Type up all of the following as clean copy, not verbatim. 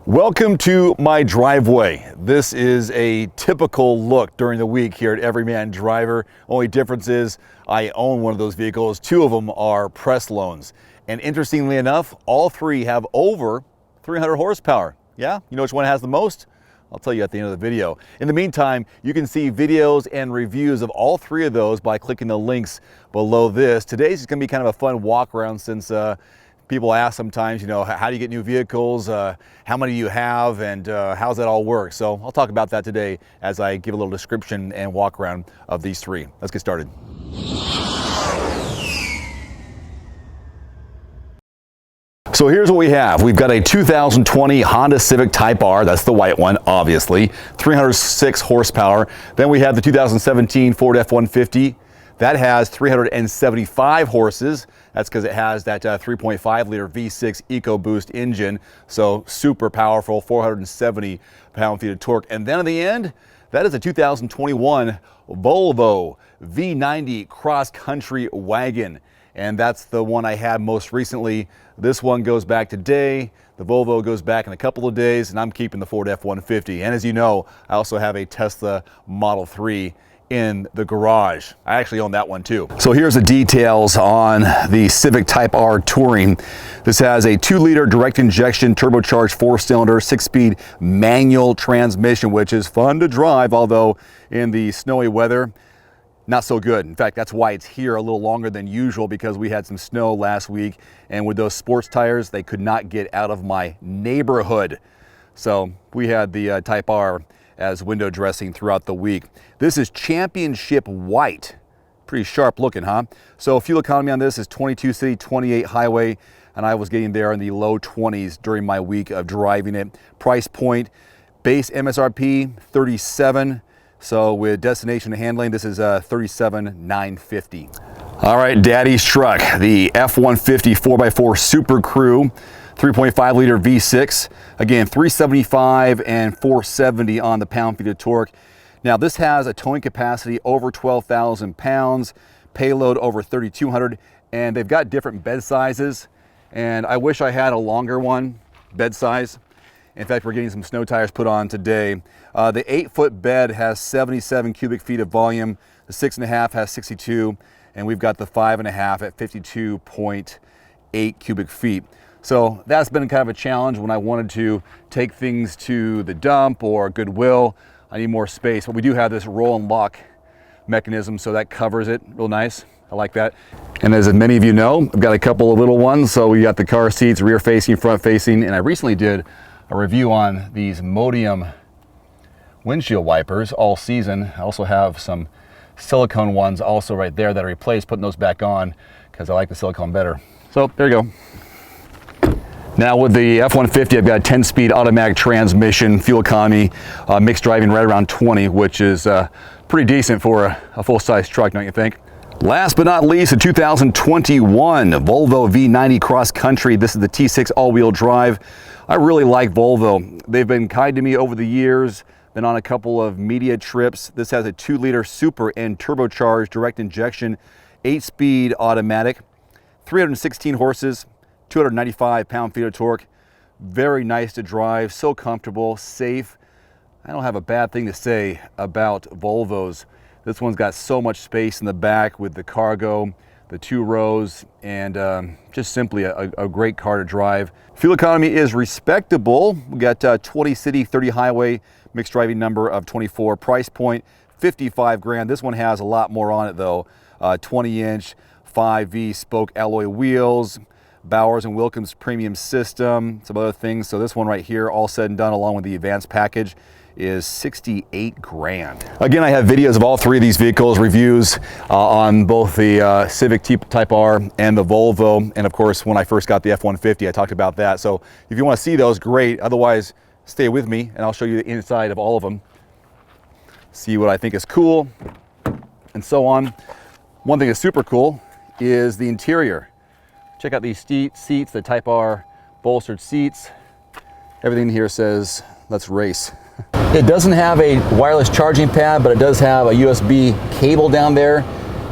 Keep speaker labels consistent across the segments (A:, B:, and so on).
A: Welcome to my driveway. This is a typical look during the week here at Everyman Driver. Only difference is I own one of those vehicles. Two of them are press loans. And interestingly enough, all three have over 300 horsepower. Yeah, you know which one has the most? I'll tell you at the end of the video. In the meantime, you can see videos and reviews of all three of those by clicking the links below this. Today's is going to be kind of a fun walk around since people ask sometimes, you know, how do you get new vehicles, how many do you have, and how's that all work? So I'll talk about that today as I give a little description and walk around of these three. Let's get started. So here's what we have. We've got a 2020 Honda Civic Type R, that's the white one, obviously, 306 horsepower. Then we have the 2017 Ford F-150. That has 375 horses. That's because it has that 3.5 liter V6 EcoBoost engine. So super powerful, 470 pound-feet of torque. And then at the end, that is a 2021 Volvo V90 cross-country wagon. And that's the one I had most recently. This one goes back today. The Volvo goes back in a couple of days, and I'm keeping the Ford F-150. And as you know, I also have a Tesla Model 3 in the garage. I actually own that one too. So here's the details on the Civic Type R Touring. This has a 2-liter direct injection turbocharged 4-cylinder 6-speed manual transmission, which is fun to drive, although in the snowy weather, not so good. In fact, that's why it's here a little longer than usual, because we had some snow last week, and with those sports tires, they could not get out of my neighborhood. So we had the Type R as window dressing throughout the week. This is championship white. Pretty sharp looking, huh? So fuel economy on this is 22 city, 28 highway, and I was getting there in the low 20s during my week of driving it. Price point, base MSRP, 37. So with destination handling, this is $37,950. All right, Daddy's truck, the F-150 4x4 Super Crew, 3.5 liter V6. Again, 375 and 470 on the pound-feet of torque. Now this has a towing capacity over 12,000 pounds, payload over 3,200, and they've got different bed sizes. And I wish I had a longer one, bed size. In fact, we're getting some snow tires put on today. The 8-foot bed has 77 cubic feet of volume. The 6.5 has 62, and we've got the 5.5 at 52.8 cubic feet. So that's been kind of a challenge when I wanted to take things to the dump or Goodwill. I need more space, but we do have this roll and lock mechanism, so that covers it real nice. I like that. And as many of you know, I've got a couple of little ones. So we got the car seats, rear facing, front facing, and I recently did a review on these Modium windshield wipers all season. I also have some silicone ones also right there that I replaced, putting those back on because I like the silicone better. So there you go. Now with the F-150, I've got a 10-speed automatic transmission, fuel economy, mixed driving right around 20, which is pretty decent for a full-size truck, don't you think? Last but not least, the 2021 Volvo V90 Cross Country. This is the T6 all-wheel drive. I really like Volvo. They've been kind to me over the years, been on a couple of media trips. This has a 2-liter super and turbocharged direct injection, 8-speed automatic, 316 horses, 295 pound-feet of torque. Very nice to drive, so comfortable, safe. I don't have a bad thing to say about Volvos. This one's got so much space in the back with the cargo, the 2 rows, and just simply a great car to drive. Fuel economy is respectable. We got 20 city, 30 highway, mixed driving number of 24. Price point, 55 grand. This one has a lot more on it though. 20-inch 5V spoke alloy wheels, Bowers & Wilkins premium system, some other things. So this one right here, all said and done, along with the advanced package, is 68 grand. Again, I have videos of all three of these vehicles, reviews on both the Civic Type R and the Volvo. And of course, when I first got the F-150, I talked about that. So if you want to see those, great. Otherwise, stay with me and I'll show you the inside of all of them. See what I think is cool and so on. One thing that's super cool is the interior. Check out these seats, the Type R bolstered seats. Everything here says, let's race. It doesn't have a wireless charging pad, but it does have a USB cable down there.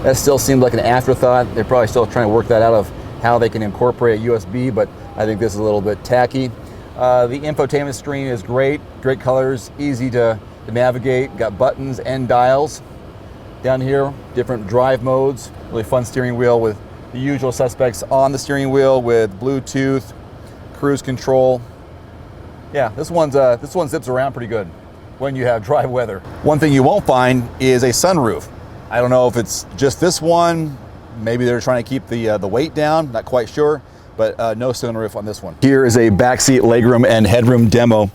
A: That still seems like an afterthought. They're probably still trying to work that out of how they can incorporate USB, but I think this is a little bit tacky. The infotainment screen is great colors, easy to navigate, got buttons and dials. Down here, different drive modes, really fun steering wheel with the usual suspects on the steering wheel with Bluetooth, cruise control. Yeah, this one zips around pretty good when you have dry weather. One thing you won't find is a sunroof. I don't know if it's just this one, maybe they're trying to keep the weight down, not quite sure, but no sunroof on this one. Here is a backseat legroom and headroom demo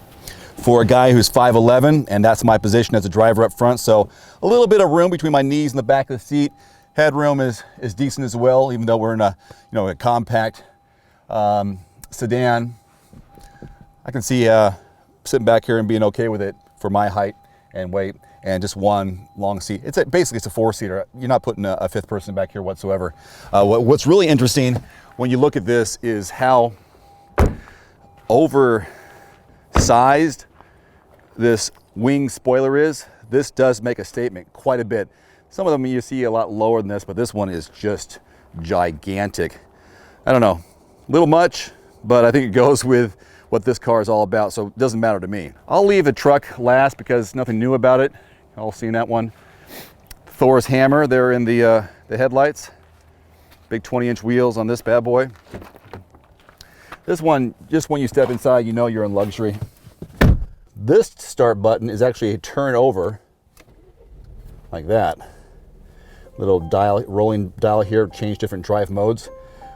A: for a guy who's 5'11", and that's my position as a driver up front. So a little bit of room between my knees and the back of the seat. Headroom is decent as well, even though we're in a a compact sedan. I can see sitting back here and being okay with it for my height and weight, and just one long seat. Basically it's a four-seater. You're not putting a fifth person back here whatsoever. What's really interesting when you look at this is how oversized this wing spoiler is. This does make a statement quite a bit. Some of them you see a lot lower than this, but this one is just gigantic. I don't know, a little much, but I think it goes with what this car is all about, so it doesn't matter to me. I'll leave the truck last because nothing new about it. All seen that one. Thor's hammer there in the headlights. Big 20-inch wheels on this bad boy. This one, just when you step inside, you know you're in luxury. This start button is actually a turn over like that. Little dial, rolling dial here, change different drive modes.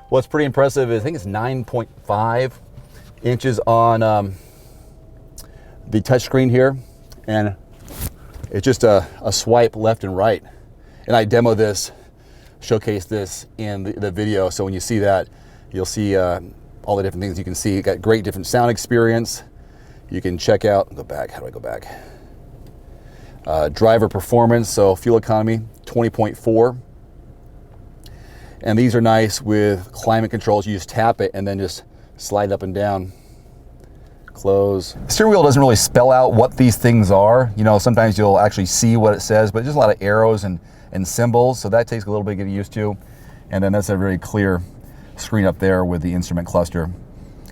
A: What's pretty impressive is I think it's 9.5 inches on the touchscreen here, and it's just a swipe left and right. And I demo this, showcase this in the video, so when you see that, you'll see all the different things you can see. You got great different sound experience. You can check out, go back, how do I go back? Driver performance, so fuel economy, 20.4. And these are nice with climate controls. You just tap it and then just slide up and down. Close. The steering wheel doesn't really spell out what these things are. Sometimes you'll actually see what it says, but just a lot of arrows and symbols, so that takes a little bit to get used to. And then that's a very clear screen up there with the instrument cluster.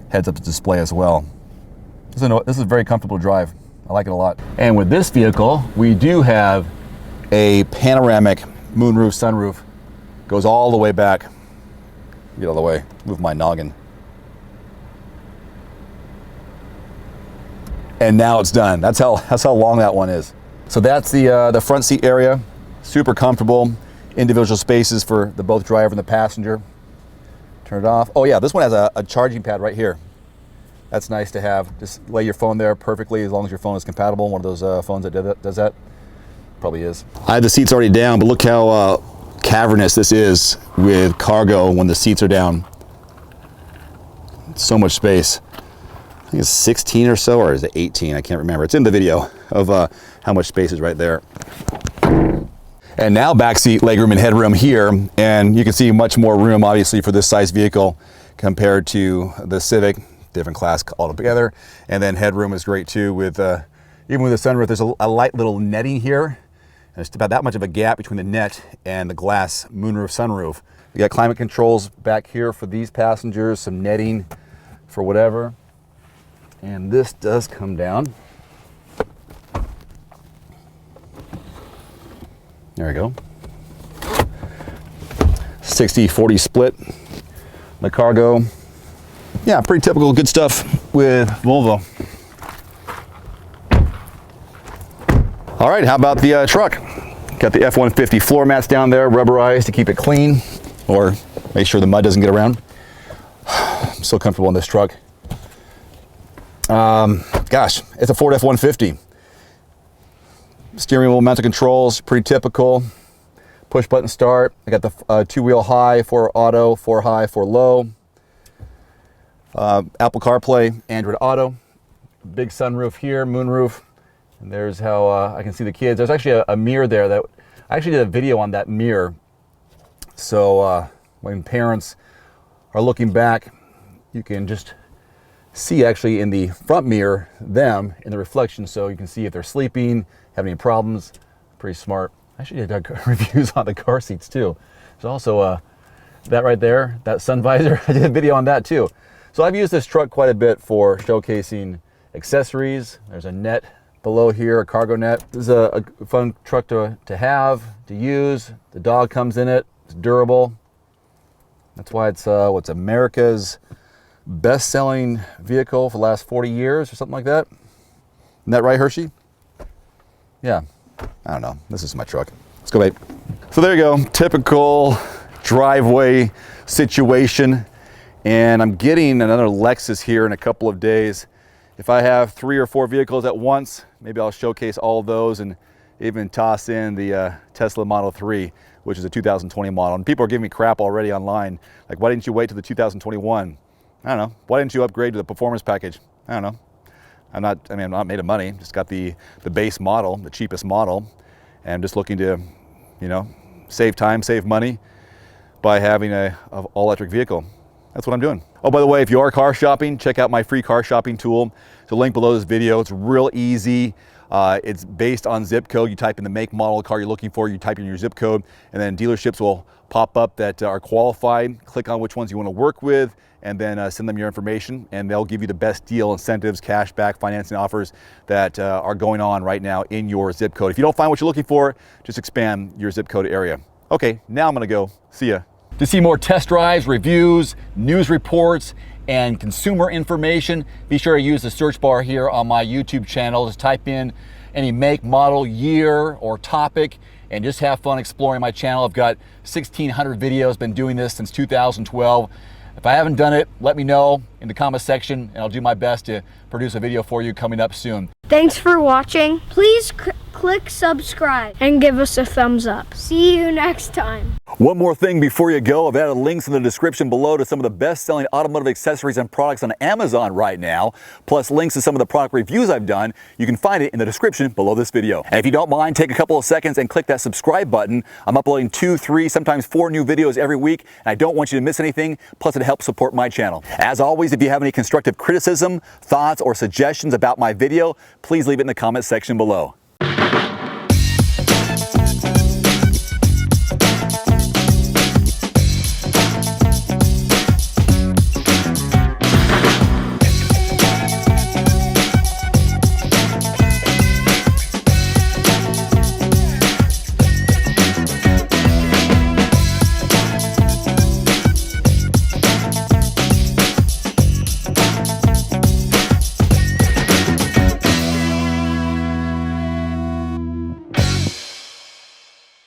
A: Heads-up display as well. This is a very comfortable drive. I like it a lot. And with this vehicle, we do have a panoramic moonroof, sunroof. Goes all the way back. Get out of the way, move my noggin. And now it's done. That's how long that one is. So that's the front seat area. Super comfortable. Individual spaces for both driver and the passenger. Turn it off. Oh yeah, this one has a charging pad right here. That's nice to have. Just lay your phone there perfectly as long as your phone is compatible. One of those phones that does that. Probably is. I have the seats already down, but look how cavernous this is with cargo when the seats are down. So much space. I think it's 16 or so, or is it 18? I can't remember. It's in the video of how much space is right there. And now backseat legroom and headroom here, and you can see much more room obviously for this size vehicle compared to the Civic. Different class altogether. And then headroom is great too with even with the sunroof. There's a light little netting here. There's about that much of a gap between the net and the glass moonroof sunroof. You got climate controls back here for these passengers, some netting for whatever. And this does come down. There we go. 60-40 split. The cargo. Yeah, pretty typical good stuff with Volvo. All right, how about the truck? Got the F-150 floor mats down there, rubberized to keep it clean, or make sure the mud doesn't get around. I'm so comfortable in this truck. Gosh, it's a Ford F-150. Steering wheel mounted controls, pretty typical. Push button start. I got the 2-wheel high, 4 auto, 4 high, 4 low. Apple CarPlay, Android Auto, big sunroof here, moonroof, and there's how I can see the kids. There's actually a mirror there that I actually did a video on that mirror. So when parents are looking back, you can just see actually in the front mirror them in the reflection, so you can see if they're sleeping, have any problems. Pretty smart. I actually did reviews on the car seats too. There's also that right there, that sun visor. I did a video on that too. So I've used this truck quite a bit for showcasing accessories. There's a net below here, a cargo net. This is a fun truck to have, to use. The dog comes in it, it's durable. That's why it's what's America's best-selling vehicle for the last 40 years or something like that. Isn't that right, Hershey? Yeah, I don't know. This is my truck. Let's go, babe. So there you go, typical driveway situation. And I'm getting another Lexus here in a couple of days. If I have 3 or 4 vehicles at once, maybe I'll showcase all of those and even toss in the Tesla Model 3, which is a 2020 model. And people are giving me crap already online. Like, why didn't you wait till the 2021? I don't know. Why didn't you upgrade to the performance package? I don't know. I'm not made of money. Just got the base model, the cheapest model. And I'm just looking to, you know, save time, save money by having a all-electric vehicle. That's what I'm doing. Oh, by the way, if you are car shopping, check out my free car shopping tool. There's a link below this video. It's real easy. It's based on zip code. You type in the make, model, car you're looking for, you type in your zip code, and then dealerships will pop up that are qualified. Click on which ones you want to work with, and then send them your information, and they'll give you the best deal, incentives, cash back, financing offers that are going on right now in your zip code. If you don't find what you're looking for, just expand your zip code area. Okay, now I'm gonna go. See ya. To see more test drives, reviews, news reports, and consumer information, be sure to use the search bar here on my YouTube channel. Just type in any make, model, year, or topic, and just have fun exploring my channel. I've got 1,600 videos, been doing this since 2012. If I haven't done it, let me know in the comment section, and I'll do my best to produce a video for you coming up soon.
B: Thanks for watching. Please click subscribe and give us a thumbs up. See you next time.
A: One more thing before you go, I've added links in the description below to some of the best-selling automotive accessories and products on Amazon right now, plus links to some of the product reviews I've done. You can find it in the description below this video. And if you don't mind, take a couple of seconds and click that subscribe button. I'm uploading 2, 3, sometimes 4 new videos every week, and I don't want you to miss anything, plus it helps support my channel. As always, if you have any constructive criticism, thoughts, or suggestions about my video, please leave it in the comment section below.